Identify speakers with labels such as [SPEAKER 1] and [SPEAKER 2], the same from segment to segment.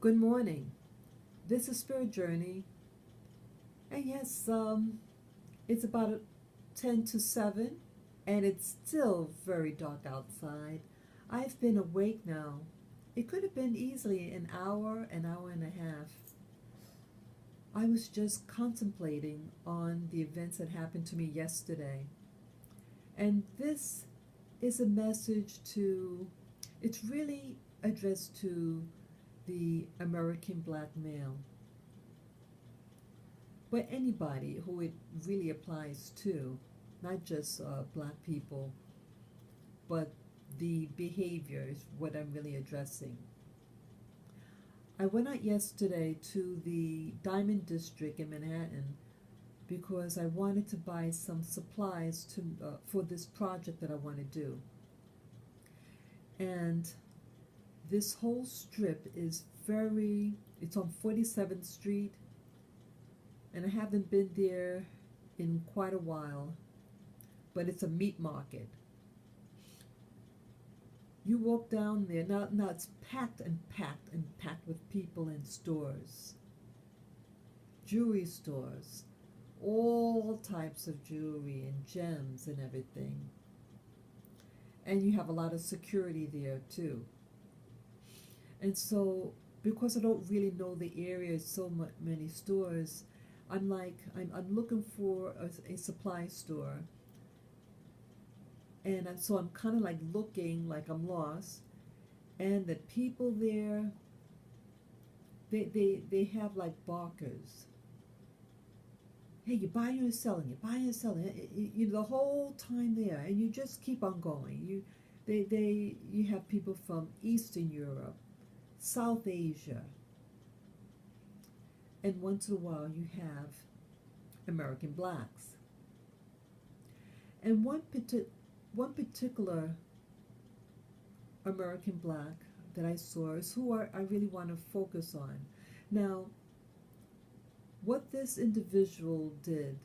[SPEAKER 1] Good morning. This is Spirit Journey. And yes, it's about 10 to 7, and it's still very dark outside. I've been awake now. It could have been easily an hour and a half. I was just contemplating on the events that happened to me yesterday. And this is a message it's really addressed to the American black male, but anybody who it really applies to, not just black people, but the behavior is what I'm really addressing. I went out yesterday to the Diamond District in Manhattan because I wanted to buy some supplies for this project that I want to do. And this whole strip is it's on 47th Street, and I haven't been there in quite a while, but it's a meat market. You walk down there, now it's packed and packed and packed with people in stores, jewelry stores, all types of jewelry and gems and everything. And you have a lot of security there too. And so, because I don't really know the area, so many stores, I'm looking for a supply store. And so I'm kind of like looking like I'm lost. And the people there, they have like barkers. Hey, you're buying or selling, you're buying or selling. You the whole time there, and you just keep on going. You have people from Eastern Europe, South Asia, and once in a while you have American blacks. And one particular American black that I saw is who I really want to focus on. Now, what this individual did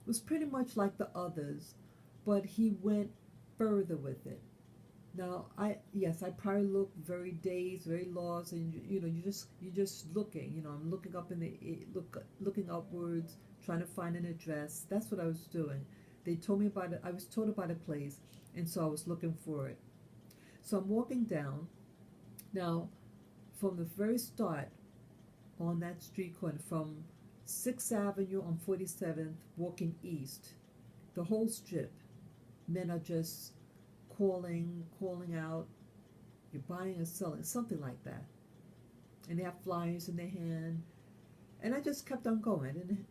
[SPEAKER 1] was pretty much like the others, but he went further with it. Now, I probably look very dazed, very lost, and you're just looking. I'm looking up looking upwards, trying to find an address. That's what I was doing. They told me about it. I was told about a place, and so I was looking for it. So I'm walking down. Now, from the very start, on that street corner, from 6th Avenue on 47th, walking east, the whole strip, men are just calling out, you're buying or selling, something like that. And they have flyers in their hand. And I just kept on going. And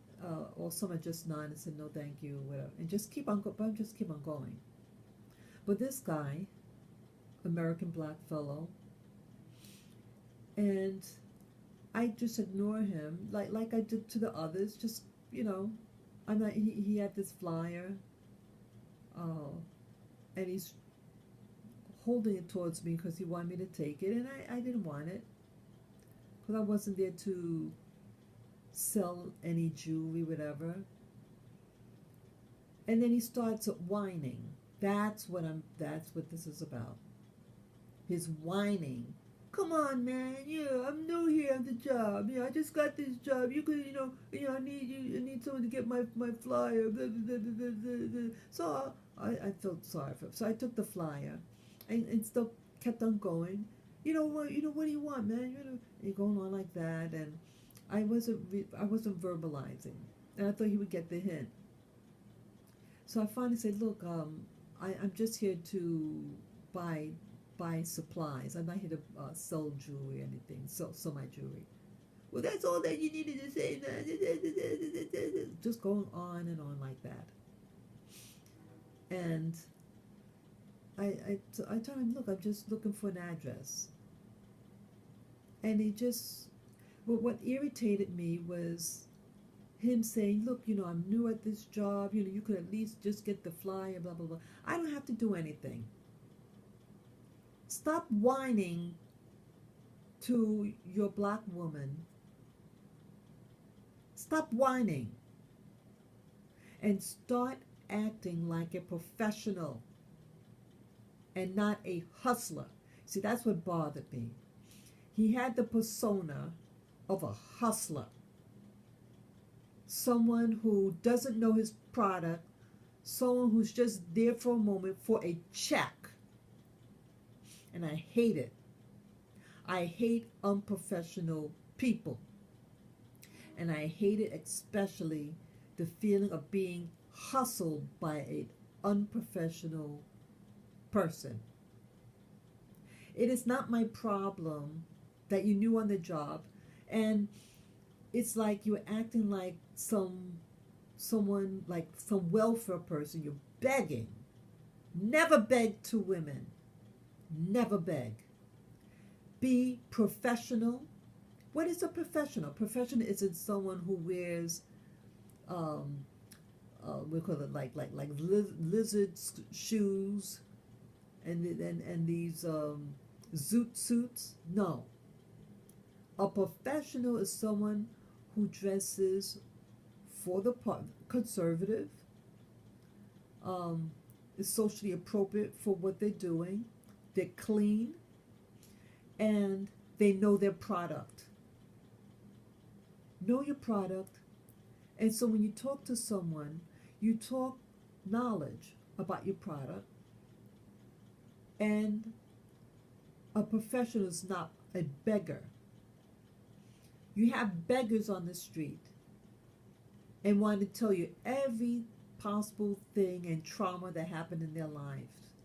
[SPEAKER 1] or someone just nodded and said, no, thank you, whatever. And just keep on going. But this guy, American black fellow, and I just ignore him like I did to the others. Just, I'm not, he had this flyer, and he's holding it towards me because he wanted me to take it, and I didn't want it because I wasn't there to sell any jewelry, whatever. And then he starts whining. That's what this is about. His whining. Come on, man. Yeah, I'm new here on the job. I just got this job. You could, I need someone to get my flyer. Blah, blah, blah, blah, blah. So I felt sorry for him. So I took the flyer, and still kept on going. What do you want, man? And going on like that, and I wasn't verbalizing, and I thought he would get the hint. So I finally said, look, I'm just here to buy supplies. I'm not here to sell jewelry or anything. Sell my jewelry. Well, that's all that you needed to say. Just going on and on like that. And I told him, look, I'm just looking for an address. And what irritated me was him saying, look, I'm new at this job. You could at least just get the flyer, blah, blah, blah. I don't have to do anything. Stop whining to your black woman. Stop whining. And start acting like a professional and not a hustler. See, that's what bothered me. He had the persona of a hustler, someone who doesn't know his product, someone who's just there for a moment for a check. And I hate it. I hate unprofessional people. And I hate it especially the feeling of being hustled by an unprofessional person. It is not my problem that you're new on the job and it's like you're acting like someone like some welfare person. You're begging. Never beg to women. Never beg. Be professional. What is a professional? Professional isn't someone who wears we call it like lizard shoes and these zoot suits. No. A professional is someone who dresses for the part, conservative, is socially appropriate for what they're doing, they're clean, and they know their product. Know your product, and so when you talk to someone, you talk knowledge about your product, and a professional is not a beggar. You have beggars on the street and want to tell you every possible thing and trauma that happened in their lives.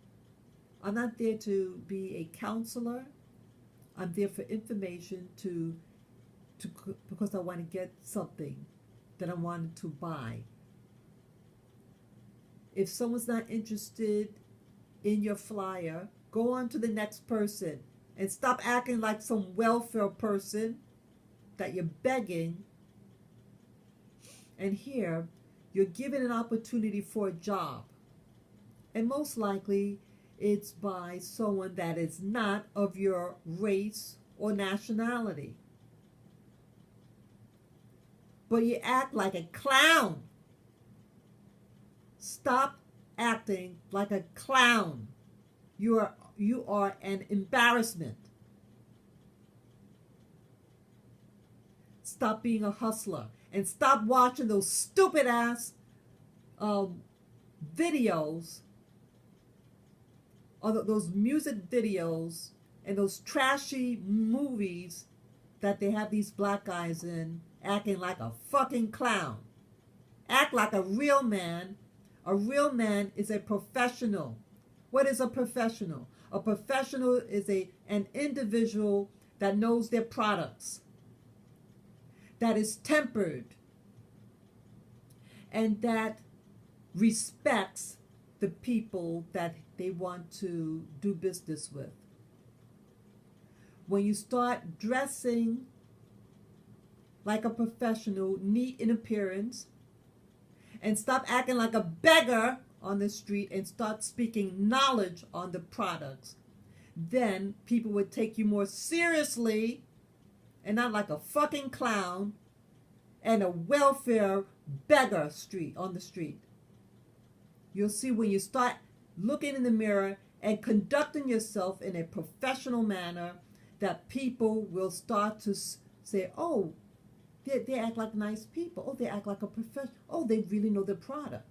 [SPEAKER 1] I'm not there to be a counselor. I'm there for information because I want to get something that I wanted to buy. If someone's not interested in your flyer, go on to the next person and stop acting like some welfare person that you're begging. And here, you're given an opportunity for a job. And most likely, it's by someone that is not of your race or nationality. But you act like a clown. Stop acting like a clown. You are an embarrassment. Stop being a hustler and stop watching those stupid ass videos, or those music videos and those trashy movies that they have these black guys in acting like a fucking clown. Act like a real man. A real man is a professional. What is a professional? A professional is an individual that knows their products, that is tempered, and that respects the people that they want to do business with. When you start dressing like a professional, neat in appearance, and stop acting like a beggar on the street and start speaking knowledge on the products, then people would take you more seriously and not like a fucking clown and a welfare beggar on the street. You'll see when you start looking in the mirror and conducting yourself in a professional manner that people will start to say, oh, they act like nice people. Oh, they act like a professional. Oh, they really know their product.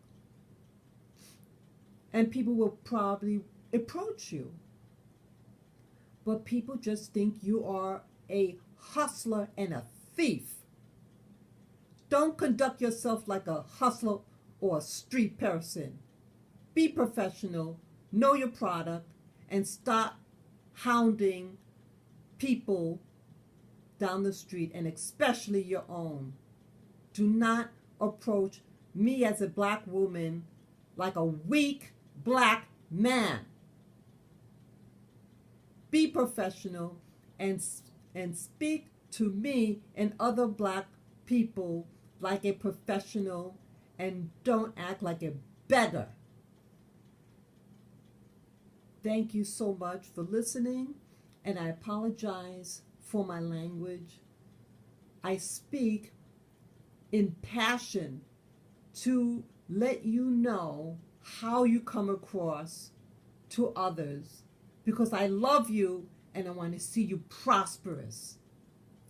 [SPEAKER 1] And people will probably approach you. But people just think you are a hustler and a thief. Don't conduct yourself like a hustler or a street person. Be professional, know your product, and stop hounding people down the street, and especially your own. Do not approach me as a black woman like a weak black man. Be professional and speak to me and other black people like a professional, and don't act like a beggar. Thank you so much for listening, and I apologize for my language. I speak in passion to let you know how you come across to others, because I love you and I want to see you prosperous.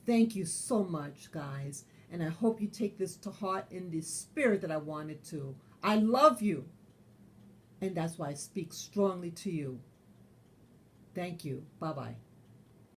[SPEAKER 1] Thank you so much, guys. And I hope you take this to heart in the spirit that I wanted to. I love you. And that's why I speak strongly to you. Thank you. Bye-bye.